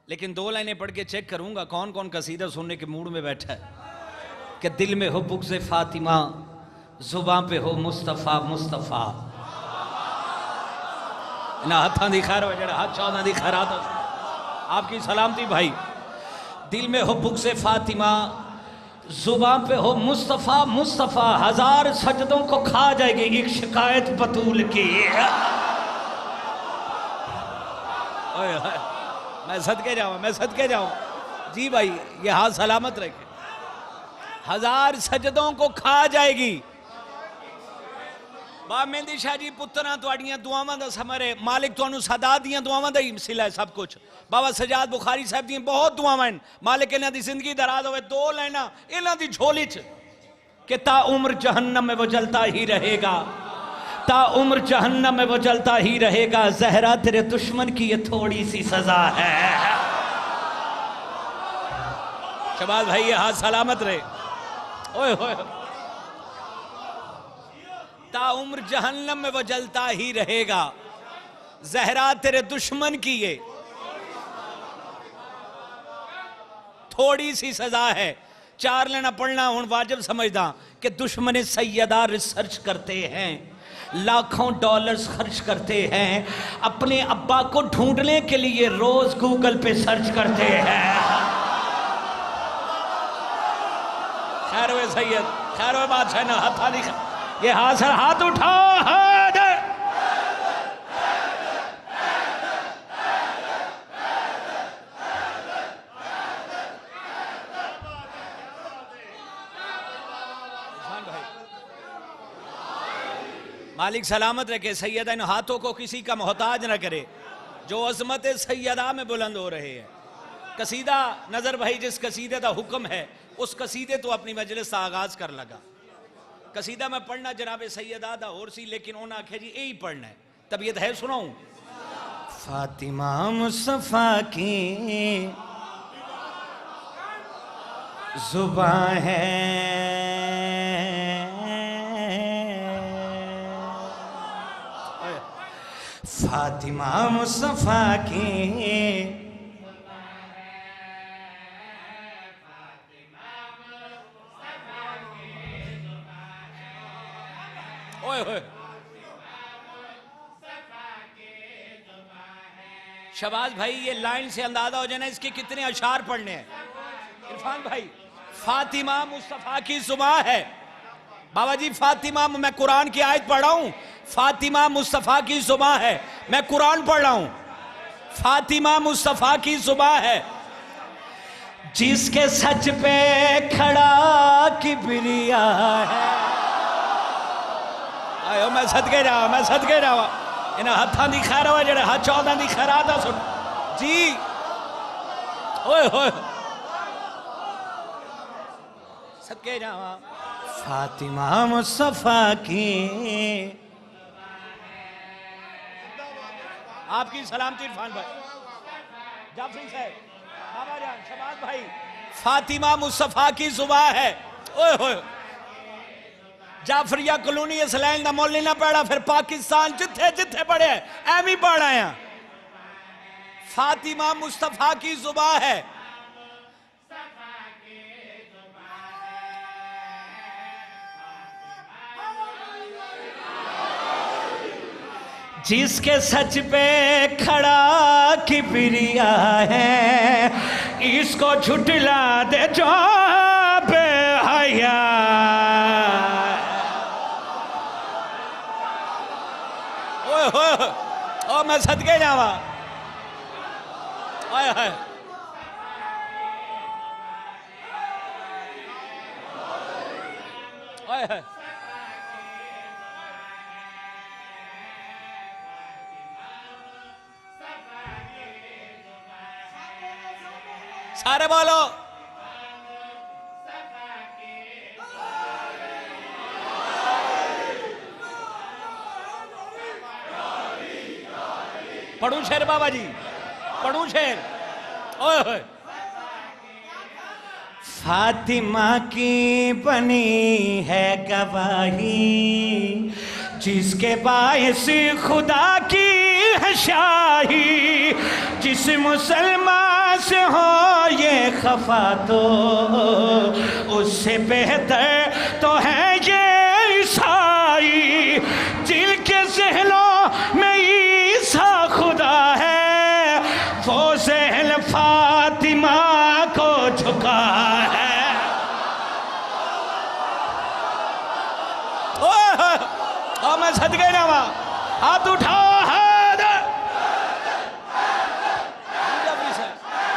लेकिन 2 लाइनें पढ़ के चेक करूंगा कौन कौन कसीदा सुनने के मूड में बैठा है। कि दिल में हो बुग़्ज़ फातिमा, जुबान पे हो मुस्तफ़ा मुस्तफ़ा। ना हथां दी खैर हो जड़ा हाथ चौदां दी खैरात आपकी सलामती भाई। दिल में हो बुग़्ज़ फातिमा, जुबान पे हो मुस्तफ़ा मुस्तफ़ा। 1000 सजदों को खा जाएगी एक शिकायत बतूल की। मैं सदके जाऊँ, मैं सदके जाऊँ जी भाई, ये हाथ सलामत रखे। 1000 सजदों को खा जाएगी। बा मेहंदी शाह जी पुत्रा तुहाड़ियां दुआवां दा समर है। मालिक तुहानू सदा दियां दुआवां दा ही सिला है सब कुछ। बाबा सजाद बुखारी साहब दी बहुत दुआवां हैं। मालिक इन्हां दी जिंदगी दराज होवे। 2 लाइना इन्हां दी झोली च कि ता उम्र जहन्नम में वो जलता ही रहेगा, ता उम्र जहन्नम में वो जलता ही रहेगा। जहरा तेरे दुश्मन की ये थोड़ी सी सजा है। शबाज भाई ये हाथ सलामत रहे। ओए होए, ता उम्र जहन्नम में वो जलता ही रहेगा। जहरा तेरे दुश्मन की ये थोड़ी सी सजा है। 4 लेना पढ़ना हूं वाजिब समझदा कि दुश्मन सैयदा रिसर्च करते हैं, लाखों डॉलर्स खर्च करते हैं, अपने अब्बा को ढूंढने के लिए रोज गूगल पे सर्च करते हैं। खैर वे सैयद, खैर वे बादशाह ना हाथ नहीं, ये हाथ उठाओ, हाथ मालिक सलामत रखे। सैयदा इन हाथों को किसी का मोहताज न करे जो अजमत सैयदा में बुलंद हो रहे हैं। कसीदा नजर भाई जिस कसीदे का हुक्म है उस कसीदे तो अपनी मजलिस का आगाज कर लगा। कसीदा में पढ़ना जनाब सैयदा दा और सी, लेकिन उन्हें आखे जी यही पढ़ना है। तबीयत है सुनाऊं। फातिमा मुस्तफा की जुबान है, फातिमा मुस्तफा की ओए होए, शबाज भाई ये लाइन से अंदाजा हो जाना इसके कितने अशार पढ़ने हैं। इरफान भाई फातिमा मुस्तफा की जुबान है। बाबा जी फातिमा, मैं कुरान की आयत पढ़ रहा हूं। फातिमा मुस्तफा की जुबान है, मैं कुरान पढ़ रहा हूं। फातिमा मुस्तफा की जुबान है, जिसके सच पे खड़ा किबरिया है। आयो मैं सदके जावा, मैं सदके जावा। इन्हें हथां दी खैर हो जेड़े हाथ 14 दी खैरात सुन जी। ओए होए सदके जावा। फातिमा मुस्तफा की आपकी सलामती इरफान भाई, जाफरी साहब, बाबा जान, शबाज भाई। फातिमा मुस्तफा की जुबान है। ओए होए, जाफरिया कॉलोनी इस लाइन का मुल ना पड़ा, फिर पाकिस्तान जिथे जिथे पढ़े एम ही पढ़ आया। फातिमा मुस्तफा की जुबान है, जिसके सच पे खड़ा किबरिया है। इसको झुटला दे जो बेहया। ओए होए, ओ मैं सदके जावा। ओए होए, ओए होए, सारे बोलो। पढ़ू शेर बाबा जी, पढ़ू शेर। ओए होए, फातिमा की बनी है गवाही, जिसके बायस खुदा की है शाही। जिस मुसलमान से हो ये खफा तो उससे बेहतर तो है ये ईसाई जिनके ज़हनों में ईसा खुदा है, वो ज़हन फातिमा को झुका है। ओ मैं सदके जावा, हाथ उठाओ, हाथ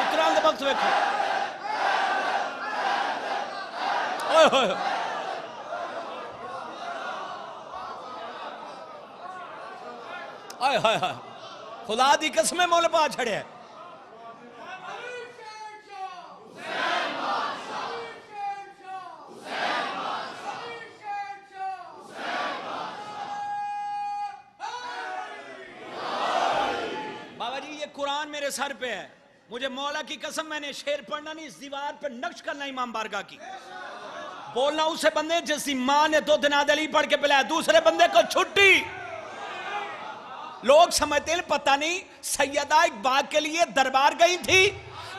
उतरान वक्त देखो। हाय हाय हाय, खुदा दी कसम मुल पा छड़िया। बाबा जी ये कुरान मेरे सर पे है, मुझे मौला की कसम मैंने शेर पढ़ना नहीं, इस दीवार पे नक्श करना इमाम बारगाह की, बोलना उसे बंदे जिसकी मां ने 2 दिन अली पढ़ के पिलाया, दूसरे बंदे को छुट्टी। लोग समझते हैं पता नहीं सैयदा एक बाग के लिए दरबार गई थी।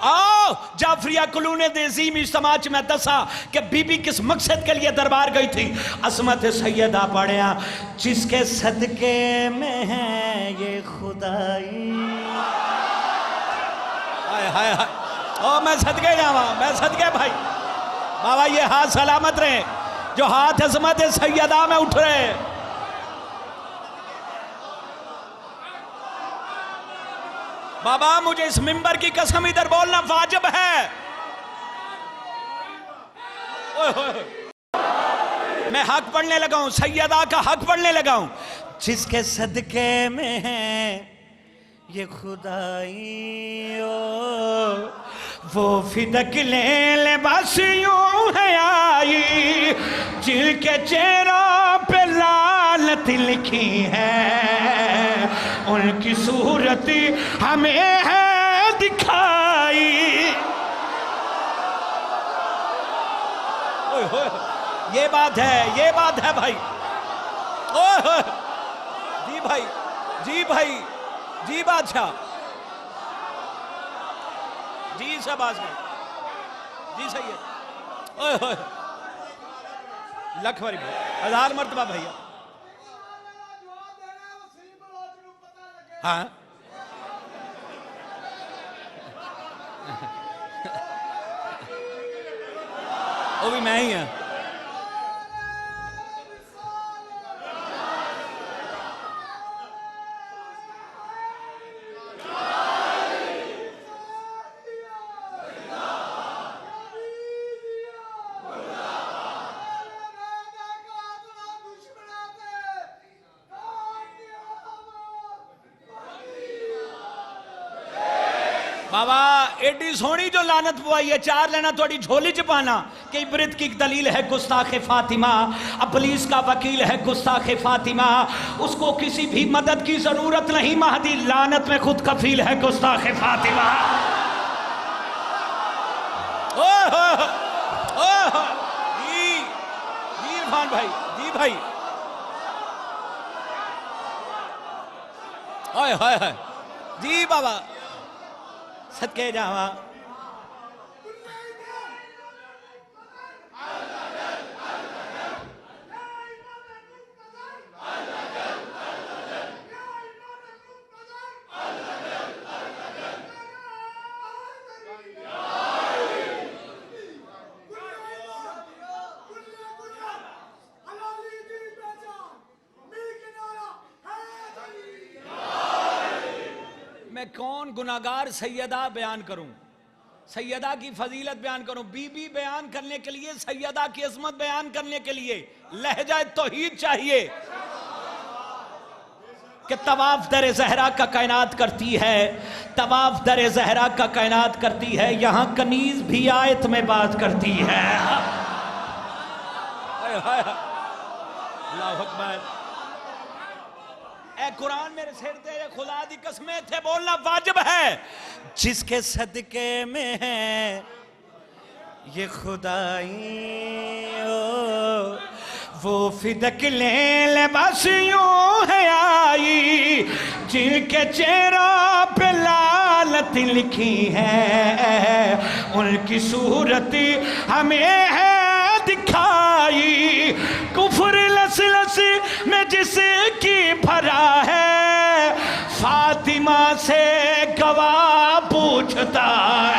आओ जाफरिया कुलूने देजीम इज्तिमाच में दसा कि बीबी किस मकसद के लिए दरबार गई थी। असमत सैयदा पढ़िया जिसके सदके में है ये खुदाई। हाय हाय हाय, ओ मैं सदके जावा, मैं सदके भाई। बाबा ये हाथ सलामत रहे जो हाथ असमत सैयदा में उठ रहे। बाबा मुझे इस मिंबर की कसम इधर बोलना वाजिब है। मैं हक पढ़ने लगा हूं, सैयदा का हक पढ़ने लगा हूं। जिसके सदके में है ये खुदाई वो फिदक ले बस यूं है आई जिनके चेहरों पे लालत लिखी है, उनकी सूरत हमें है दिखाई। ये बात है, ये बात है भाई। जी भाई, जी भाई, जी बादशाह, जी शहबाज भाई, जी सैयद, लख भाई, 1000 मर्तबा भैया। हाँ वो भी मैं ही है। बाबा एडी सोहनी जो लानत पवाई है, 4 लेना थोड़ी झोली च पाना कि इबरत की दलील है गुस्ताखे फातिमा, पुलिस का वकील है गुस्ताखे फातिमा, उसको किसी भी मदद की जरूरत नहीं, महदी लानत में खुद कफील है गुस्ताखे फातिमा। जी जी इरफान भाई, जी भाई, हाय हाय हाय, जी बाबा सदके जावा। मैं कौन गुनाहगार सैयदा बयान करूं, सैयदा की फजीलत बयान करूं, बीबी बयान करने के लिए, सैयदा की अजमत बयान करने के लिए लहजा तौहीद चाहिए कि तवाफ दर ज़हरा का कायनात करती है, तवाफ दर ज़हरा का कायनात करती है, यहां कनीज भी आयत में बात करती है। अल्लाहु अकबर। ए कुरान मेरे सिर तेरे खुदा दी कसमें थे बोलना वाजिब है। जिसके सदके में है ये खुदाई वो फिदक ले बस यूं है आई जिनके चेहरों पे लाल सूरत लिखी है, उनकी सूरत हमें है दिखाई। कुफर लस लस में जिसकी भरा है, फातिमा से गवाह पूछता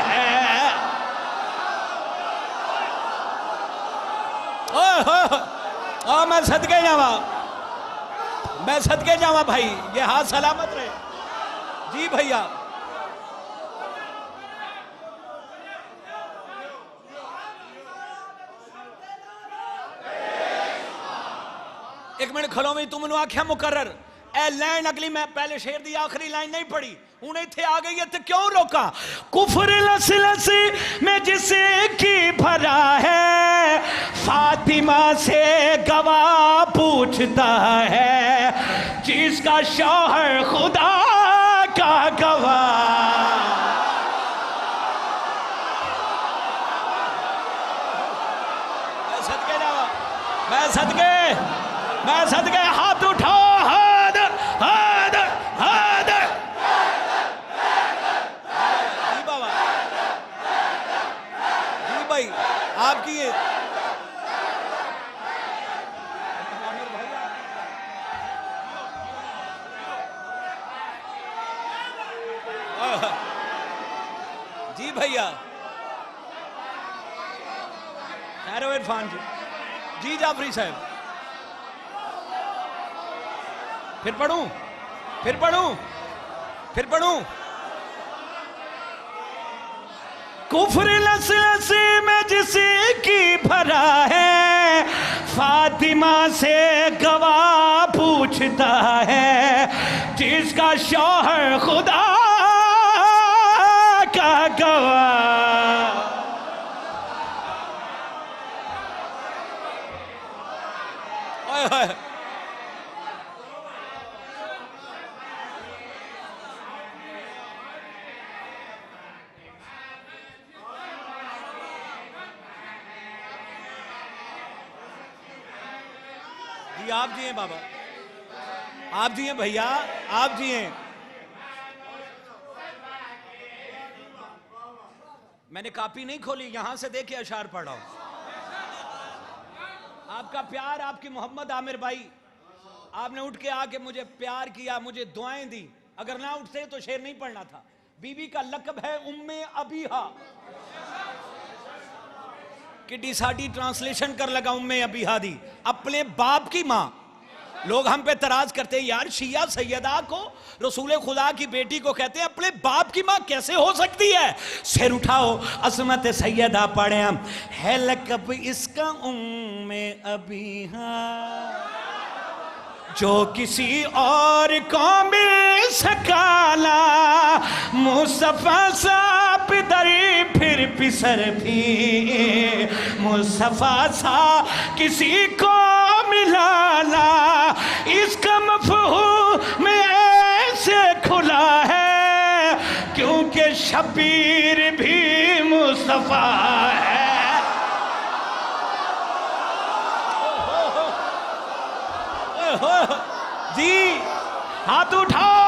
है। मैं सदके जावा, मैं सदके जावा भाई, ये हाथ सलामत रहे। जी भैया, एक मिनट खलो में तुमने आख्या मुकर्रर ए लाइन अगली, मैं पहले शेर दी आखिरी लाइन नहीं पढ़ी, हूं इत्थे आ गई है तो क्यों रोका। कुफर लस लस में जिसकी भरा है, फातिमा से गवाह पूछता है, जिसका शौहर खुदा का गवाह। मैं सदके जावा, मैं सदके, मैं सदके, हाथ उठाओ, हादर हादर हादर। जी बाबा, जी भाई आपकी ये जी भैया, खैर इरफान जी, जी जाफरी साहब, फिर पढ़ूं, फिर पढ़ूं, फिर पढ़ूं। कुफर लस लस में जिसकी भरा है, फातिमा से गवाह पूछता है, जिसका शौहर खुदा का गवाह। ओए होए, जी आप जी हैं बाबा, आप जी हैं भैया, आप जी हैं। मैंने कॉपी नहीं खोली, यहां से देखिए अशार पढ़ा हूं। आपका प्यार, आपकी मोहम्मद आमिर भाई, आपने उठ के आके मुझे प्यार किया, मुझे दुआएं दी। अगर ना उठते तो शेर नहीं पढ़ना था। बीबी का लक़ब है उम्मे अबीहा, किड्डी साडी ट्रांसलेशन कर लगा उम्मे अबीहा दी, अपने बाप की मां। लोग हम पे तराज करते हैं, यार शिया सैयदा को, रसूल खुदा की बेटी को कहते हैं अपने बाप की मां, कैसे हो सकती है। सिर उठाओ, असमत सैयदा पढ़े हम, है लक़ब इसका उम्मे अबीहा, जो किसी और को मिल सकाला। मुस्तफा सा पिदरी फिर पिसर भी, मुस्तफा सा किसी को मिलाना, इसका मफ़हूम में ऐसे खुला है, क्योंकि शबीर भी मुस्तफा है। जी हाथ उठाओ,